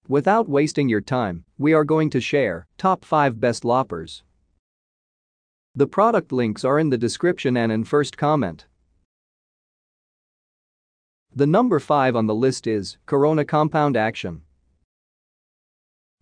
Without wasting your time, we are going to share top 5 best loppers. The product links are in the description and in first comment. The number 5 on the list is Corona Compound Action.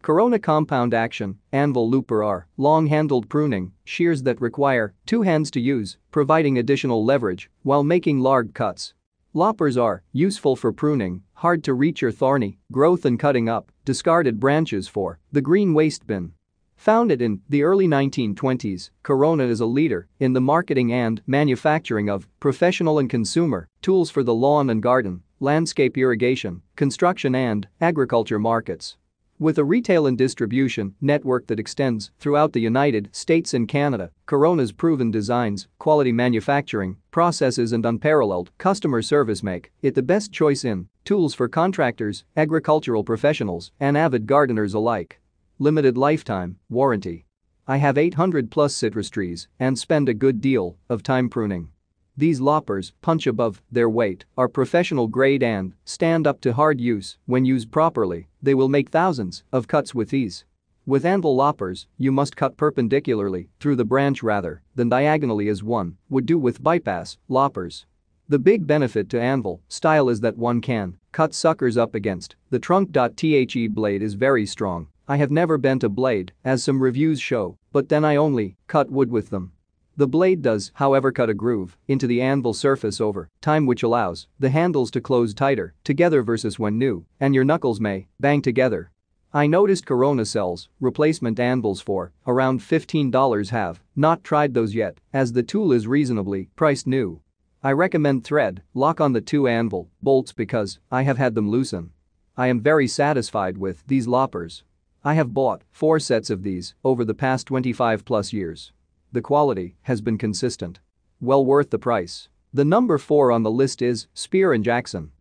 Corona Compound Action Anvil Looper are long-handled pruning shears that require 2 hands to use, providing additional leverage while making large cuts. Loppers are useful for pruning hard to reach or thorny growth and cutting up discarded branches for the green waste bin. Founded in the early 1920s, Corona is a leader in the marketing and manufacturing of professional and consumer tools for the lawn and garden, landscape irrigation, construction and agriculture markets. With a retail and distribution network that extends throughout the United States and Canada, Corona's proven designs, quality manufacturing processes and unparalleled customer service make it the best choice in tools for contractors, agricultural professionals, and avid gardeners alike. Limited lifetime warranty. I have 800+ citrus trees and spend a good deal of time pruning. These loppers punch above their weight, are professional grade and stand up to hard use. When used properly, they will make thousands of cuts with ease. With anvil loppers, you must cut perpendicularly through the branch rather than diagonally as one would do with bypass loppers. The big benefit to anvil style is that one can cut suckers up against the trunk. The blade is very strong. I have never bent a blade, as some reviews show, but then I only cut wood with them. The blade does, however, cut a groove into the anvil surface over time, which allows the handles to close tighter together versus when new, and your knuckles may bang together. I noticed Corona sells replacement anvils for around $15. Have not tried those yet, as the tool is reasonably priced new. I recommend thread lock on the 2 anvil bolts because I have had them loosen. I am very satisfied with these loppers. I have bought 4 sets of these over the past 25+ years. The quality has been consistent. Well worth the price. The number 4 on the list is Spear & Jackson.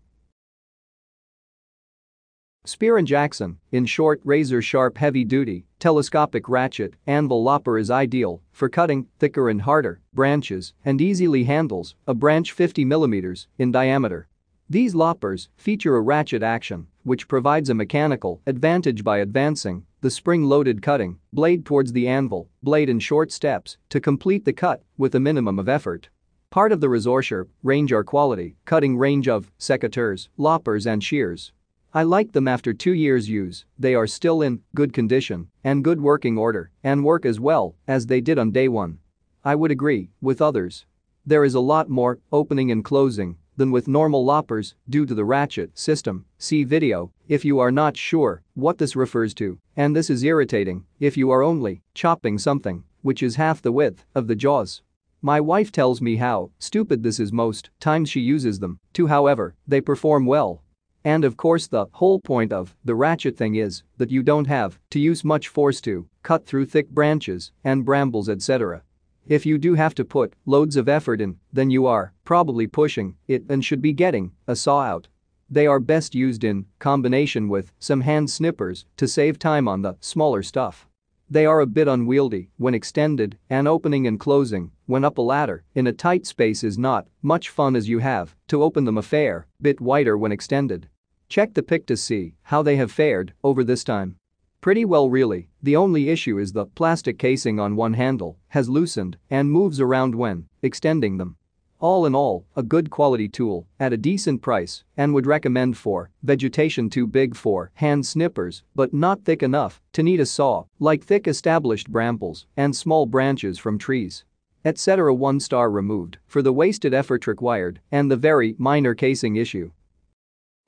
Spear & Jackson, in short, razor-sharp heavy-duty telescopic ratchet anvil lopper is ideal for cutting thicker and harder branches and easily handles a branch 50 mm in diameter. These loppers feature a ratchet action, which provides a mechanical advantage by advancing the spring-loaded cutting blade towards the anvil blade in short steps to complete the cut with a minimum of effort. Part of the razor range are quality cutting range of secateurs, loppers and shears. I like them after 2 years use, they are still in good condition and good working order and work as well as they did on day one. I would agree with others. There is a lot more opening and closing than with normal loppers due to the ratchet system. See video if you are not sure what this refers to, and this is irritating if you are only chopping something which is half the width of the jaws. My wife tells me how stupid this is most times she uses them too, however, they perform well. And of course the whole point of the ratchet thing is that you don't have to use much force to cut through thick branches and brambles, etc. If you do have to put loads of effort in, then you are probably pushing it and should be getting a saw out. They are best used in combination with some hand snippers to save time on the smaller stuff. They are a bit unwieldy when extended, and opening and closing when up a ladder in a tight space is not much fun, as you have to open them a fair bit wider when extended. Check the pic to see how they have fared over this time. Pretty well really, the only issue is the plastic casing on one handle has loosened and moves around when extending them. All in all, a good quality tool at a decent price, and would recommend for vegetation too big for hand snippers but not thick enough to need a saw, like thick established brambles and small branches from trees, etc. 1 star removed for the wasted effort required and the very minor casing issue.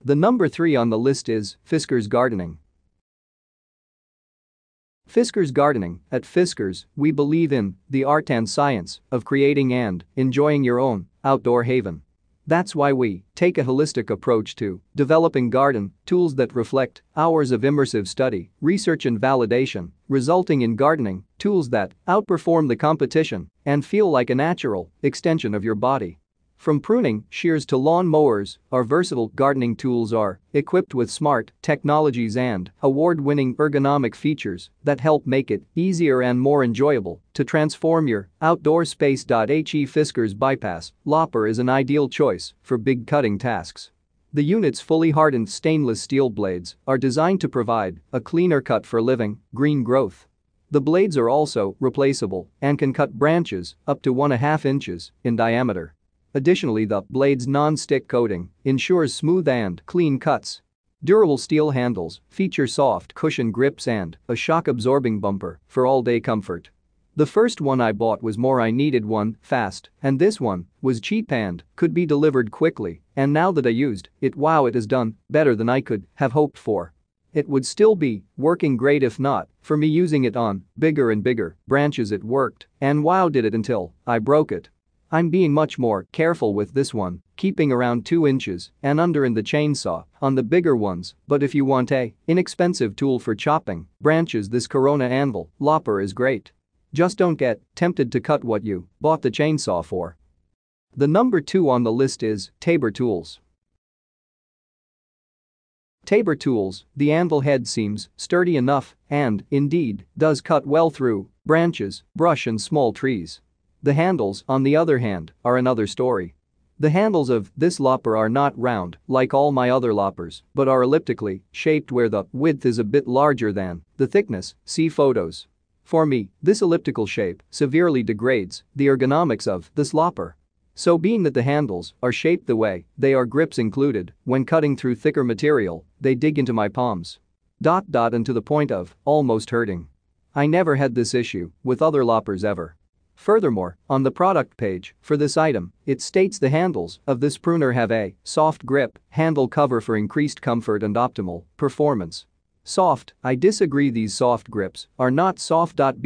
The number 3 on the list is Fiskars Gardening. Fiskars Gardening. At Fiskars, we believe in the art and science of creating and enjoying your own outdoor haven. That's why we take a holistic approach to developing garden tools that reflect hours of immersive study, research and validation, resulting in gardening tools that outperform the competition and feel like a natural extension of your body. From pruning shears to lawn mowers, our versatile gardening tools are equipped with smart technologies and award-winning ergonomic features that help make it easier and more enjoyable to transform your outdoor space. Fiskars Bypass Lopper is an ideal choice for big cutting tasks. The unit's fully hardened stainless steel blades are designed to provide a cleaner cut for living, green growth. The blades are also replaceable and can cut branches up to 1.5 inches in diameter. Additionally, the blade's non-stick coating ensures smooth and clean cuts. Durable steel handles feature soft cushion grips and a shock-absorbing bumper for all-day comfort. The first one I bought was more I needed one fast, and this one was cheap and could be delivered quickly, and now that I used it, wow, it has done better than I could have hoped for. It would still be working great if not for me using it on bigger and bigger branches. It worked, and wow did it until I broke it. I'm being much more careful with this one, keeping around 2 inches and under in the chainsaw on the bigger ones, but if you want a inexpensive tool for chopping branches, this Corona anvil lopper is great. Just don't get tempted to cut what you bought the chainsaw for. The number 2 on the list is Tabor Tools. Tabor Tools, the anvil head seems sturdy enough and, indeed, does cut well through branches, brush and small trees. The handles, on the other hand, are another story. The handles of this lopper are not round like all my other loppers, but are elliptically shaped where the width is a bit larger than the thickness. See photos. For me, this elliptical shape severely degrades the ergonomics of this lopper. So being that the handles are shaped the way they are, grips included, when cutting through thicker material, they dig into my palms. And to the point of almost hurting. I never had this issue with other loppers ever. Furthermore, on the product page for this item, it states the handles of this pruner have a soft grip handle cover for increased comfort and optimal performance. Soft, I disagree. These soft grips are not soft. But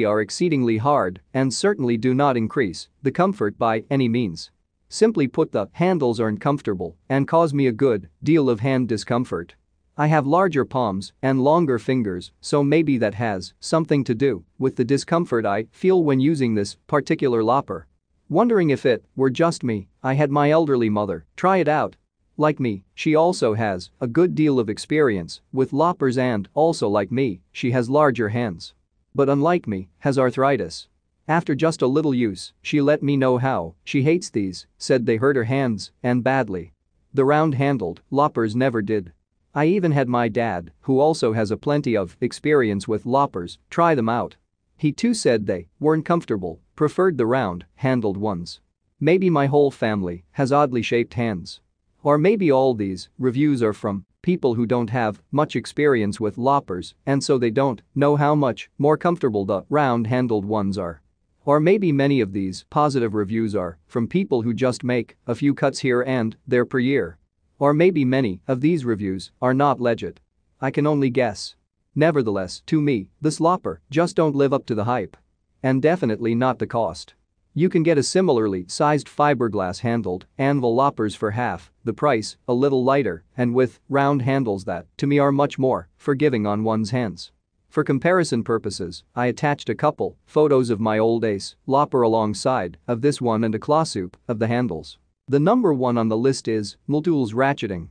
are exceedingly hard and certainly do not increase the comfort by any means. Simply put, the handles aren't comfortable and cause me a good deal of hand discomfort. I have larger palms and longer fingers, so maybe that has something to do with the discomfort I feel when using this particular lopper. Wondering if it were just me, I had my elderly mother try it out. Like me, she also has a good deal of experience with loppers and also like me, she has larger hands. But unlike me, has arthritis. After just a little use, she let me know how she hates these, said they hurt her hands and badly. The round-handled loppers never did. I even had my dad, who also has a plenty of experience with loppers, try them out. He too said they weren't comfortable, preferred the round-handled ones. Maybe my whole family has oddly shaped hands. Or maybe all these reviews are from people who don't have much experience with loppers and so they don't know how much more comfortable the round-handled ones are. Or maybe many of these positive reviews are from people who just make a few cuts here and there per year. Or maybe many of these reviews are not legit. I can only guess. Nevertheless, to me, this lopper just don't live up to the hype. And definitely not the cost. You can get a similarly sized fiberglass handled anvil loppers for half the price, a little lighter, and with round handles that, to me, are much more forgiving on one's hands. For comparison purposes, I attached a couple photos of my old Ace lopper alongside of this one and a close-up of the handles. The number 1 on the list is MLTOOLS Ratcheting.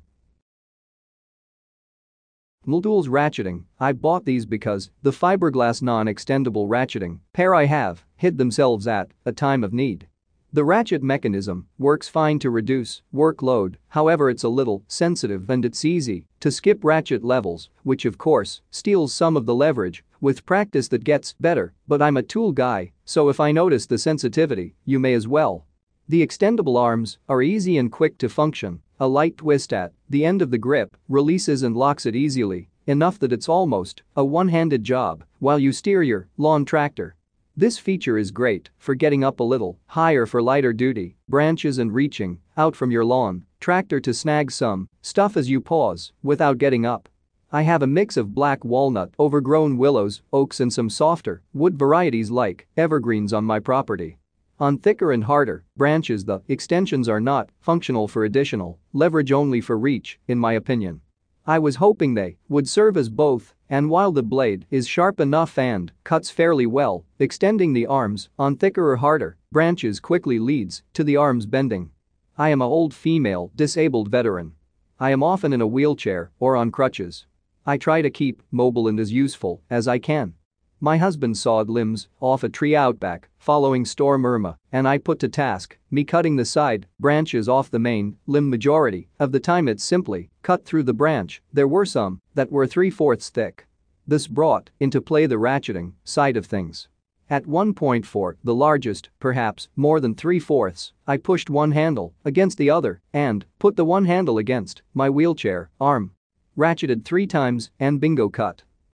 MLTOOLS Ratcheting, I bought these because the fiberglass non-extendable ratcheting pair I have hid themselves at a time of need. The ratchet mechanism works fine to reduce workload, however it's a little sensitive and it's easy to skip ratchet levels, which of course steals some of the leverage. With practice that gets better, but I'm a tool guy, so if I notice the sensitivity, you may as well. The extendable arms are easy and quick to function. A light twist at the end of the grip releases and locks it easily, enough that it's almost a one-handed job while you steer your lawn tractor. This feature is great for getting up a little higher for lighter duty branches and reaching out from your lawn tractor to snag some stuff as you pause without getting up. I have a mix of black walnut, overgrown willows, oaks and some softer wood varieties like evergreens on my property. On thicker and harder branches, the extensions are not functional for additional leverage, only for reach, in my opinion. I was hoping they would serve as both, and while the blade is sharp enough and cuts fairly well, extending the arms on thicker or harder branches quickly leads to the arms bending. I am an old female disabled veteran. I am often in a wheelchair or on crutches. I try to keep mobile and as useful as I can. My husband sawed limbs off a tree outback following Storm Irma, and I put to task me cutting the side branches off the main limb. Majority of the time it simply cut through the branch. There were some that were 3/4 thick. This brought into play the ratcheting side of things. At one point for the largest, perhaps more than 3/4, I pushed one handle against the other and put the one handle against my wheelchair arm. Ratcheted 3 times and bingo cut.